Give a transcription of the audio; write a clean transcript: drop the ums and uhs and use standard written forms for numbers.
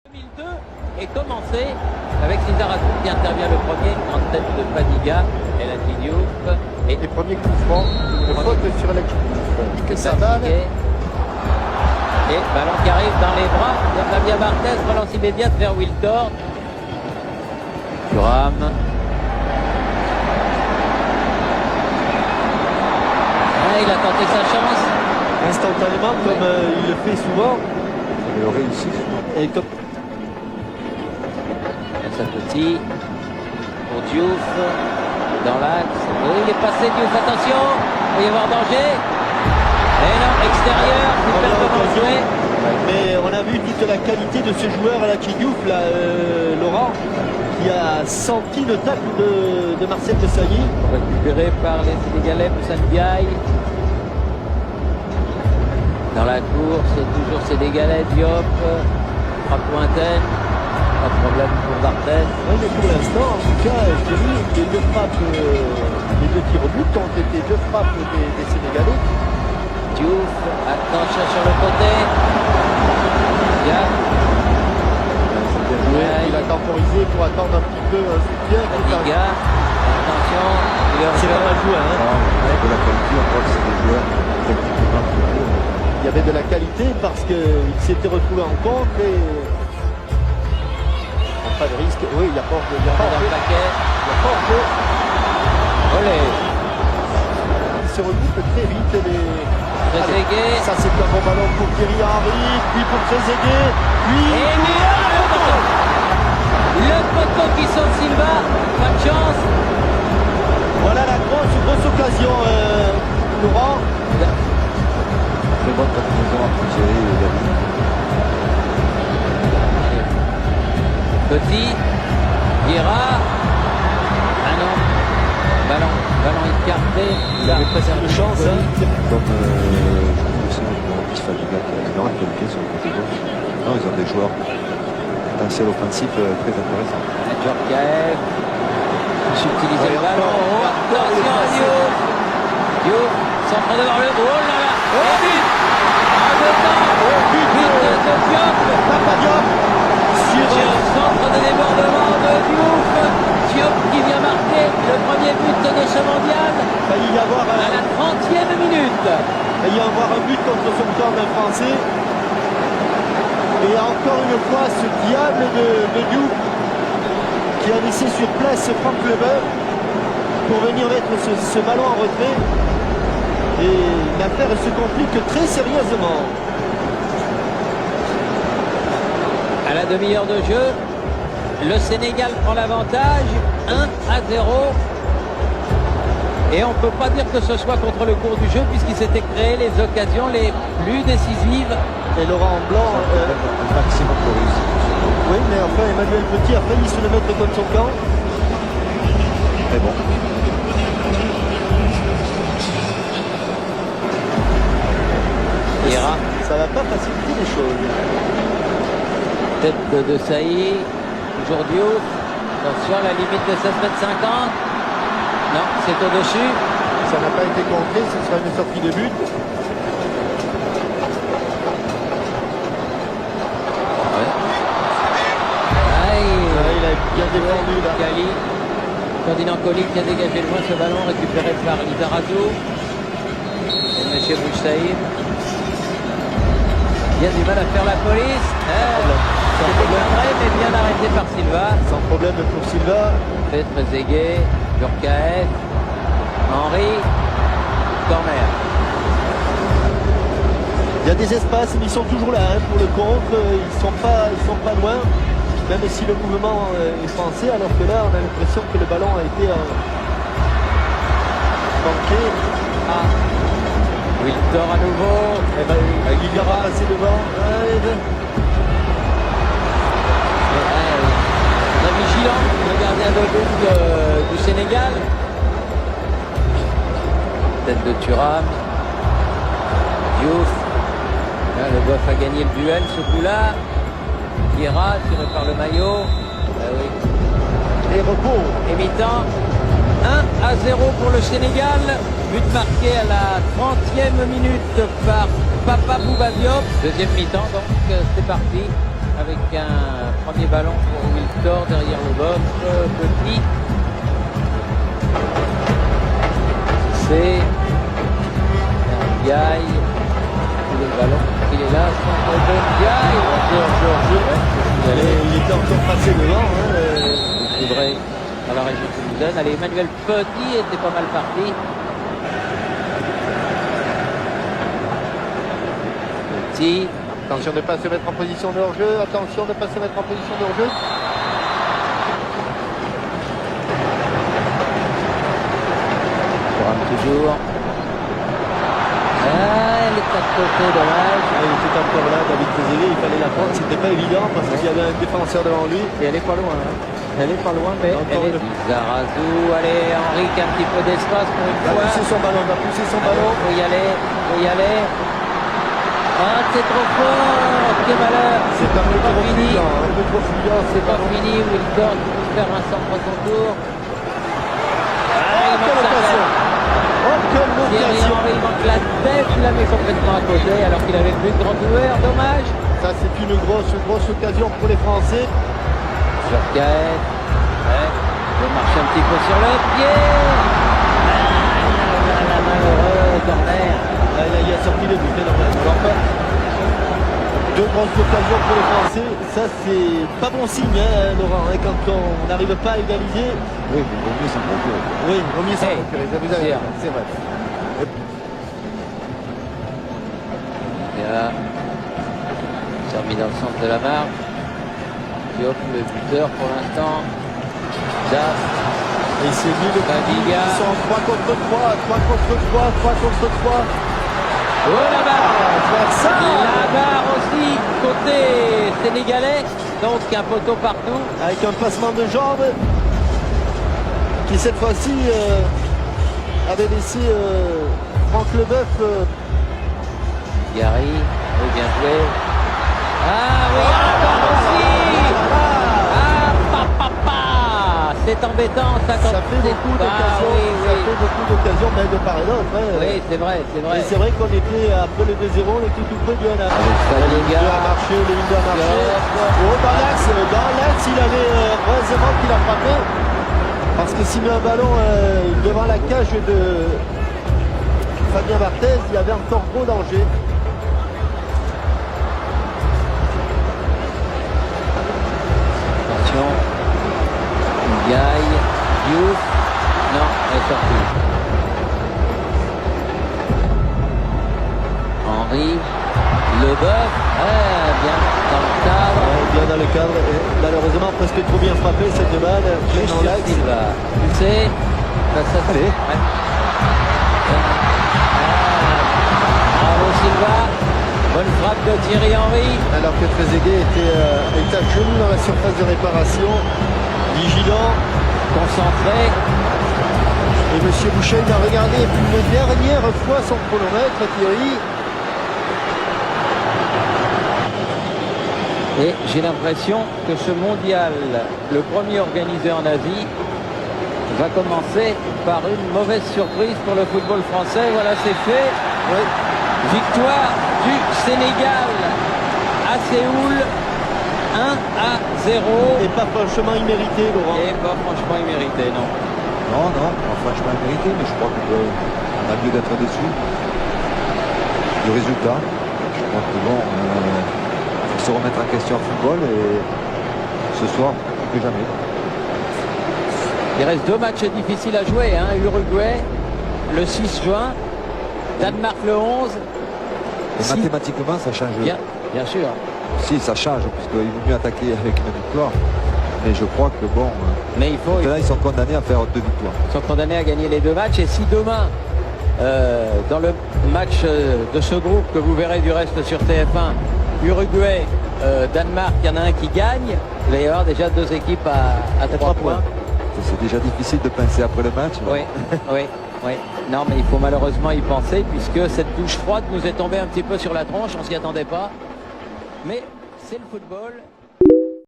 2002 est commencé avec Lizarazu qui intervient le premier, en tête de Fadiga et la Diouf. Et les premiers coups francs, une faute sur l'équipe. Sardane. Et ballon qui arrive dans les bras de Fabien Barthez, relance immédiate vers Wiltord. Thuram. Il a tenté sa chance. Instantanément, comme il le fait souvent. Il aurait réussi. Et comme... Petit pour Diouf dans l'axe. Il est passé Diouf, attention, il va y avoir danger. Et non, extérieur, superbement joué. Mais on a vu toute la qualité de ce joueur à la Diouf, là, Laurent, qui a senti le tacle de Marcel Desailly. Récupéré par les Sénégalais, Moussa Ndiaye. Dans la course, toujours Sénégalais, Diop, frappe lointaine. Pas de problème pour Barthez. Oui, mais pour l'instant, en tout cas, je dirais, les deux frappes, les deux tirs au but ont été deux frappes des Sénégalais. Diouf, attention sur le côté. Bien. Il a temporisé pour attendre un petit peu un soutien. Fadiga, attention. C'est pas mal joué, hein. Avec de la qualité, on voit que c'est des joueurs techniquement. Il y avait de la qualité parce qu'il s'était retrouvé en contre et... Pas de risque. Oui, il y a pas de paquet. Olé. Il se regroupe très vite. Trezeguet. Ça, c'est un bon ballon pour Thierry Henry, puis pour Trezeguet, puis... Et le poteau. Le poteau qui saute Silva. Pas de chance. Voilà la grosse occasion, Laurent. Très bonne combinaison entre Thierry et David. Petit, Guerra, ah non, ballon écarté. Il avait presque une chance. Hein. Comme je sais, mon petit Fadiga qui a une grande qualité sur le côté gauche. Non, ils ont des joueurs potentiel offensif très intéressants. Djorkaeff, subtiliser le ballon. Attention à Diouf. Diouf, centre devant le goal. Oh là là, et but. But de Diop. Papa Diop. Sur le centre de débordement de Diouf. Diop qui vient marquer le premier but de ce mondial. Il y avoir à la 30e minute. Il y a avoir un but contre son camp d'un Français. Et encore une fois, ce diable de Diouf qui a laissé sur place Franck Leboeuf pour venir mettre ce ballon en retrait. Et l'affaire se complique très sérieusement. À la demi-heure de jeu, le Sénégal prend l'avantage, 1-0. Et on ne peut pas dire que ce soit contre le cours du jeu puisqu'il s'était créé les occasions les plus décisives. Et Laurent Blanc... maximum de réussite. Oui, mais enfin Emmanuel Petit a failli se le mettre contre son camp. Mais bon. Guerra. Ça va pas faciliter les choses. Tête de Saï, toujours Diouf. Attention, la limite de 16,50 m. Non, c'est au-dessus. Ça n'a pas été contré, ce sera une sortie de but. Il a bien défendu là. Kali. Ferdinand Coly qui a dégagé loin ce ballon récupéré par Lizarazu. Et M. Boussaïd. Il y a du mal à faire la police. C'était vrai, mais bien arrêté par Silva. Sans problème pour Silva. Fait Trezeguet, Djorkaeff, Henry, corner. Il y a des espaces, mais ils sont toujours là hein, pour le contre. Ils sont pas loin. Même si le mouvement est français, alors que là, on a l'impression que le ballon a été manqué. Ah. Wiltord à nouveau. Il ira passer devant. Très vigilant, le gardien de but du Sénégal. Tête de Thuram. Diouf. Là, le Boeuf a gagné le duel, ce coup-là. Guerra tiré par le maillot. Oui. Et repos. Et mi-temps. 1-0 pour le Sénégal. But marqué à la 30e minute par Papa Bouba Diop. Deuxième mi-temps, donc c'est parti avec un Premier ballon pour Victor derrière le box. Petit. C'est Ndiaye. Le ballon, il est là. Centre de Ndiaye. Il était encore passé devant. Il faudrait dans la région toulousaine. Allez, Emmanuel Petit était pas mal parti. Petit. Attention de ne pas se mettre en position de hors-jeu. Attention de ne pas se mettre en position de hors-jeu. Toujours. Elle est à côté, dommage. Il était encore là, David Trezeguet. Il fallait la prendre. C'était pas évident parce qu'il y avait un défenseur devant lui. Et elle est pas loin. Hein. Elle est pas loin, mais Encore elle est... Zarazou, allez, Henri qui a un petit peu d'espace pour une Il a fois. poussé son ballon. Il a poussé son ballon. Faut y aller, faut y aller. Ah, c'est trop fort, quel malheur. C'est un peu trop fini. fuyant. Un peu trop fuyant. C'est pas fini, Wilton qui peut faire un centre à son tour. Oh, quelle occasion! Oh, quelle Thierry occasion! Henry manque la tête, il la met complètement à côté alors qu'il avait plus de grand joueur, dommage. Ça, c'est une grosse occasion pour les Français. Jorquette, il marche un petit peu sur le pied. La malheureux corner. Il a sorti le but. Deux grosses occasions pour les Français. Ça, c'est pas bon signe, hein, Laurent, hein, quand on n'arrive pas à égaliser. Oui, mais vaut mieux s'en procurer. Oui, au mieux s'en Hey, procurer. Ça, vous avez c'est raison, c'est vrai. Là, servi dans le centre de la marque. Diop, le buteur pour l'instant. Zaf, Et c'est lui le Babiga. Ils sont 3 contre 3, 3 contre 3, 3 contre 3. oh la barre. Ça La barre aussi, côté sénégalais. Donc un poteau partout. avec un passement de jambes qui cette fois-ci avait laissé Franck Leboeuf. Gary, oui, bien joué. Ah oui, encore aussi. Ah, papa. C'est embêtant, ça, quand Ça fait beaucoup Ah, d'occasions, oui, ça oui. fait beaucoup d'occasions, même de part et d'autre. Hein. Oui, c'est vrai, c'est vrai. Et c'est vrai qu'on était après le 2-0, on était tout près du 1-1. Fadiga. Le a marché, le Lindo a marché. Oh, dans l'axe, il avait heureusement qu'il a frappé. Parce que s'il met un ballon devant la cage de Fabien Barthez, il y avait encore gros danger. Attention. Gaï, Diouf. Non, elle est sortie. Henri. Leboeuf. Bien dans le cadre. Bien dans le cadre. Et malheureusement, presque trop bien frappé cette balle. Plein dans l'axe. Silva. C'est. Ça, Allez. ouais. Bravo Silva. Bonne frappe de Thierry Henry. Alors que Trezeguet est à genoux dans la surface de réparation. Vigilant. Concentré. Et M. Boucher, il a regardé une dernière fois son chronomètre, Thierry. Et j'ai l'impression que ce mondial, le premier organisé en Asie, va commencer par une mauvaise surprise pour le football français. Voilà, c'est fait. Oui. Victoire du Sénégal à Séoul, 1-0. Et pas franchement immérité, Laurent. Et pas franchement immérité, non. Non, pas franchement mérité, mais je crois qu'on a lieu d'être déçu du résultat. Je crois que bon, il faut se remettre en question en football et ce soir, plus jamais. Il reste 2 matchs difficiles à jouer. Hein. Uruguay le 6 juin, Danemark le 11. Et Si- mathématiquement, ça change. Bien sûr. Si, ça change, puisqu'il vaut mieux attaquer avec une victoire. Mais je crois que bon, Mais il faut, maintenant, ils sont condamnés à faire 2 victoires. ils sont condamnés à gagner les 2 matchs. Et si demain, dans le match de ce groupe que vous verrez du reste sur TF1, Uruguay, Danemark, il y en a un qui gagne, il va y avoir déjà 2 équipes à 3 points. C'est déjà difficile de penser après le match. Oui, oui, oui. Non, mais il faut malheureusement y penser puisque cette douche froide nous est tombée un petit peu sur la tronche, on s'y attendait pas. Mais c'est le football.